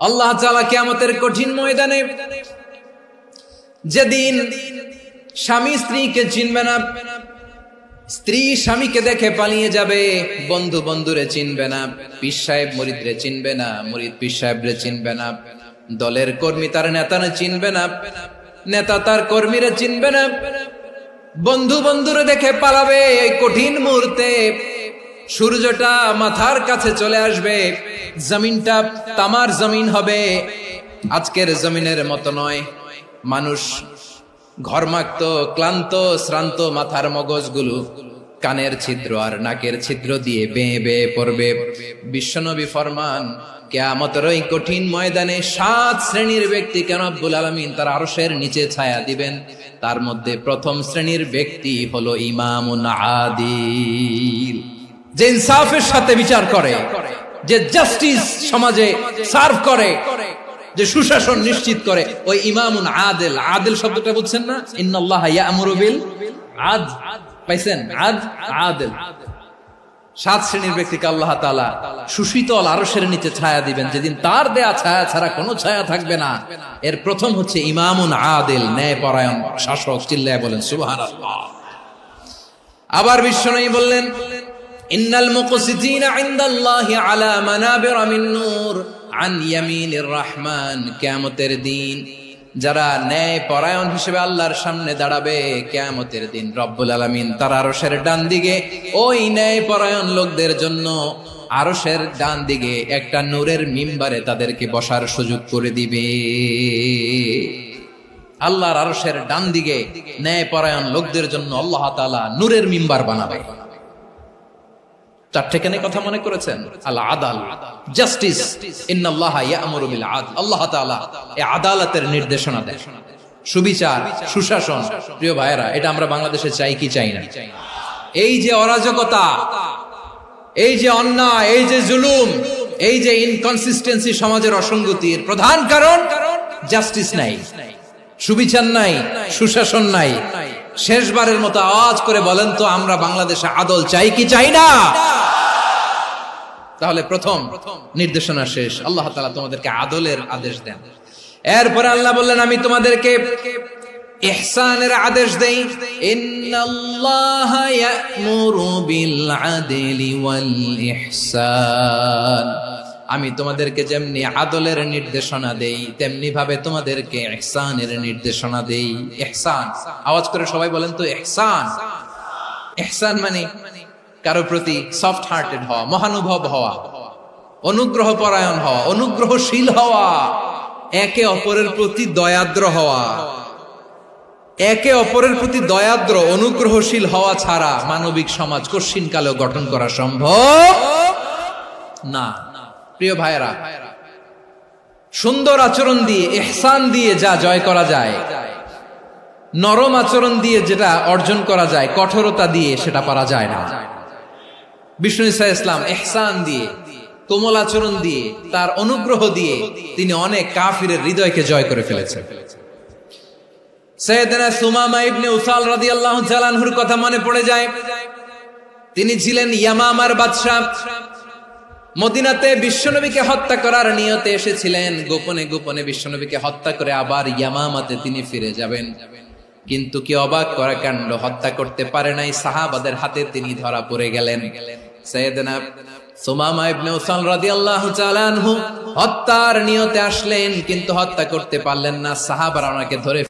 আল্লাহ তাআলা কিয়ামতের কঠিন ময়দানে যেদিন স্বামী স্ত্রীকে চিনবে না, স্ত্রী স্বামীকে দেখে পালিয়ে যাবে, বন্ধু বন্ধুরে চিনবে না, পীর সাহেব মুরিদরে চিনবে না, মুরিদ পীর সাহেবরে চিনবে না, দলের কর্মী তার নেতারে চিনবে না, নেতা তার কর্মীরে চিনবে না, বন্ধু বন্ধুরে দেখে পালাবে। এই কঠিন মুহূর্তে সূর্যটা মাথার কাছে চলে আসবে, জমিনটা তামার জমিন হবে, আজকের জমিনের মতো নয়। মানুষ ঘর্মাক্ত, ক্লান্ত, শ্রান্ত মাথার মগজগুলো কানের ছিদ্র আর নাকের ছিদ্র দিয়ে বেয়ে বেয়ে পড়বে। বিশ্বনবী ফরমান, কিয়ামতের ওই কঠিন ময়দানে 7 শ্রেণীর ব্যক্তিকে রব্বুল আলামিন তার আরশের নিচে ছায়া দিবেন। তার মধ্যে প্রথম শ্রেণীর ব্যক্তি হলো ইমামুন আদিল, যে ইনসাফের সাথে বিচার করে, যে জাস্টিস সমাজে সার্ভ করে, যে সুশাসন নিশ্চিত করে, ওই ইমামুন আদিল। আদিল শব্দটা বুঝছেন না? ইন্নাল্লাহা ইয়া'মুরু বিল আদল, পাইছেন? আদিল। 7 শ্রেণীর ব্যক্তিকে আল্লাহ তাআলা সুশীতল আরশের নিচে ছায়া দিবেন, যেদিন তার দেয়া ছায়া ছাড়া কোনো ছায়া থাকবে না। এর প্রথম হচ্ছে ইমামুন আদিল, ন্যায়পরায়ণ শাসক। চিল্লায় বলেন সুবহানাল্লাহ। আবার বিশ্বনবী বললেন, ইন্নাল মুকসিতিনা ইনদাল্লাহি আলা মানাবিরা মিন নূর আন ইয়ামিনির রহমান। কিয়ামতের দিন যারা ন্যায় পরায়ণ হিসেবে আল্লাহর সামনে দাঁড়াবে, কিয়ামতের দিন রব্বুল আলামিন তার আরশের ডান দিকে ওই ন্যায় পরায়ণ লোকদের জন্য আরশের ডান দিকে একটা নূরের মিম্বারে তাদেরকে বসার সুযোগ করে দিবে। আল্লাহর আরশের ডান দিকে ন্যায় পরায়ণ লোকদের জন্য আল্লাহ তাআলা নূরের মিম্বার বানাবে। 4টে কেন কথা মনে করেছেন? আল আদাল, জাস্টিস। ইন্নাল্লাহা ইয়া'মুরু বিল আদল। আল্লাহ তাআলা এই আদালতের নির্দেশনা দেন, সুবিচার, সুশাসন। প্রিয় ভাইয়েরা, এটা আমরা বাংলাদেশে চাই কি চাই না? এই যে অরাজকতা, এই যে অন্যায়, এই যে জুলুম, এই যে ইনকনসিস্টেন্সি সমাজের অসঙ্গতির প্রধান কারণ জাস্টিস নাই, সুবিচার নাই, সুশাসন নাই। শেষবারের মতো আওয়াজ করে বলেন তো, আমরা বাংলাদেশে আদল চাই কি চাই না? তাহলে প্রথম নির্দেশনা শেষ। আল্লাহ তাআলা তোমাদেরকে আদলের আদেশ দেন। এরপরে আল্লাহ বললেন, আমি তোমাদেরকে ইহসানের আদেশ দেই। ইন্নাল্লাহা ইয়া'মুরু বিল আদলি ওয়াল ইহসান। আমি তোমাদেরকে যেমনি আদলের নির্দেশনা দেই, তেমনি ভাবে তোমাদেরকে ইহসানের নির্দেশনা দেই। ইহসান, আওয়াজ করে সবাই বলেন তো ইহসান। ইহসান মানে কারো প্রতি সফট হার্টেড হওয়া, মহানুভব হওয়া, অনুগ্রহ পরায়ণ হওয়া, অনুগ্রহশীল হওয়া, একে অপরের প্রতি দয়াদ্র হওয়া। একে অপরের প্রতি দয়াদ্র, অনুগ্রহশীল হওয়া ছাড়া মানবিক সমাজ কশিনকালেও গঠন করা সম্ভব না। প্রিয় ভাইয়েরা, সুন্দর আচরণ দিয়ে, ইহসান দিয়ে যা জয় করা যায়, নরম আচরণ দিয়ে যেটা অর্জন করা যায়, কঠোরতা দিয়ে সেটা পারা যায় না। বিষ্ণু ঈসা ইসলাম ইহসান দিয়ে, কোমল আচরণ দিয়ে, তার অনুগ্রহ দিয়ে তিনি অনেক কাফিরের হৃদয়কে জয় করে ফেলেছেন। সাইয়েদনা সুমামা ইবনে উসাল রাদিয়াল্লাহু তাআলা আনহুর কথা মনে পড়ে যায়। তিনি ছিলেন ইয়ামামার বাদশা। মদিনাতে বিশ্বনবীকে হত্যা করার নিয়তে এসেছিলেন, গোপনে গোপনে বিশ্বনবীকে হত্যা করে আবার ইয়ামামাতে তিনি ফিরে যাবেন। কিন্তু কি অবাক করা কাণ্ড, হত্যা করতে পারে নাই, সাহাবাদের হাতে তিনি ধরা পড়ে গেলেন। সাইয়েদনা সুমামা ইবনে উসাল রাদিয়াল্লাহু তাআলা আনহু হত্যার নিয়তে আসলেন, কিন্তু হত্যা করতে পারলেন না। সাহাবারা ওনাকে ধরে